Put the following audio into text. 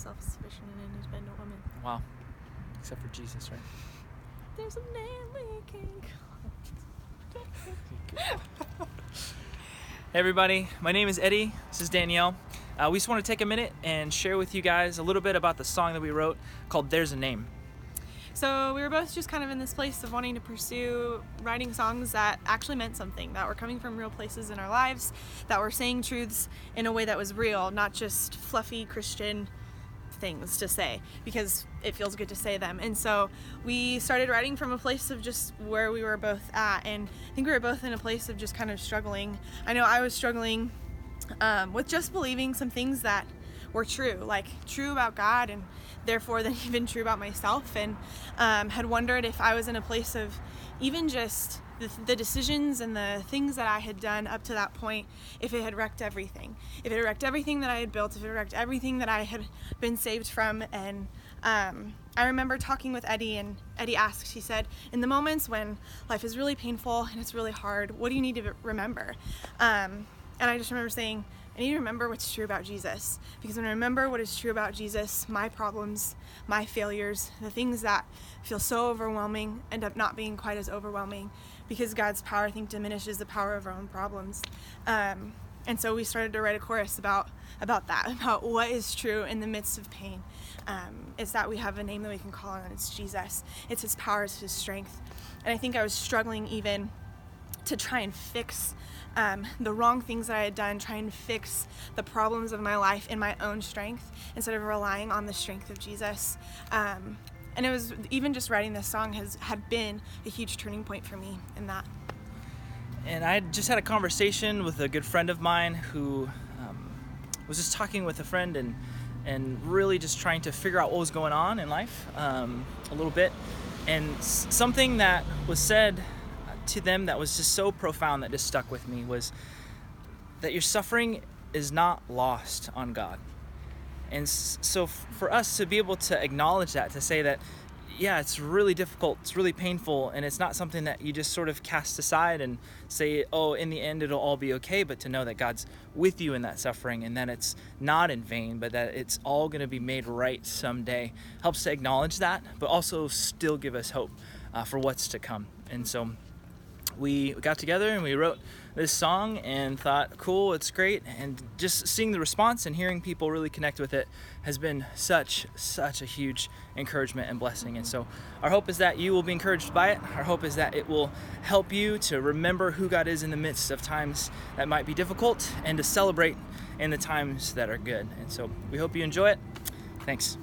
self-sufficient and independent woman. Wow. Except for Jesus, right? There's a name we can call. Hey everybody, my name is Eddie. This is Danielle. We just want to take a minute and share with you guys a little bit about the song that we wrote called There's a Name. So we were both just kind of in this place of wanting to pursue writing songs that actually meant something, that were coming from real places in our lives, that were saying truths in a way that was real, not just fluffy Christian things to say because it feels good to say them. And so we started writing from a place of just where we were both at, and I think we were both in a place of just kind of struggling. I know I was struggling with just believing some things that were true, like true about God and therefore then even true about myself, and had wondered if I was in a place of even just the decisions and the things that I had done up to that point, if it had wrecked everything. If it had wrecked everything that I had built, if it had wrecked everything that I had been saved from. And I remember talking with Eddie, and Eddie asked, he said, in the moments when life is really painful and it's really hard, what do you need to remember? And I just remember saying, I need to remember what's true about Jesus, because when I remember what is true about Jesus, my problems, my failures, the things that feel so overwhelming end up not being quite as overwhelming, because God's power, I think, diminishes the power of our own problems. And so we started to write a chorus about that, about what is true in the midst of pain. It's that we have a name that we can call on, and it's Jesus. It's His power, it's His strength. And I think I was struggling even to try and fix the wrong things that I had done, trying to fix the problems of my life in my own strength instead of relying on the strength of Jesus. And it was even just writing this song had been a huge turning point for me in that. And I just had a conversation with a good friend of mine who was just talking with a friend and really just trying to figure out what was going on in life a little bit. And something that was said to them that was just so profound that just stuck with me was that your suffering is not lost on God. And so for us to be able to acknowledge that, to say that, yeah, it's really difficult, it's really painful, and it's not something that you just sort of cast aside and say, oh, in the end it'll all be okay, but to know that God's with you in that suffering and that it's not in vain, but that it's all going to be made right someday, helps to acknowledge that, but also still give us hope for what's to come. And so we got together and we wrote this song and thought, cool, it's great. And just seeing the response and hearing people really connect with it has been such a huge encouragement and blessing. And so our hope is that you will be encouraged by it. Our hope is that it will help you to remember who God is in the midst of times that might be difficult and to celebrate in the times that are good. And so we hope you enjoy it. Thanks.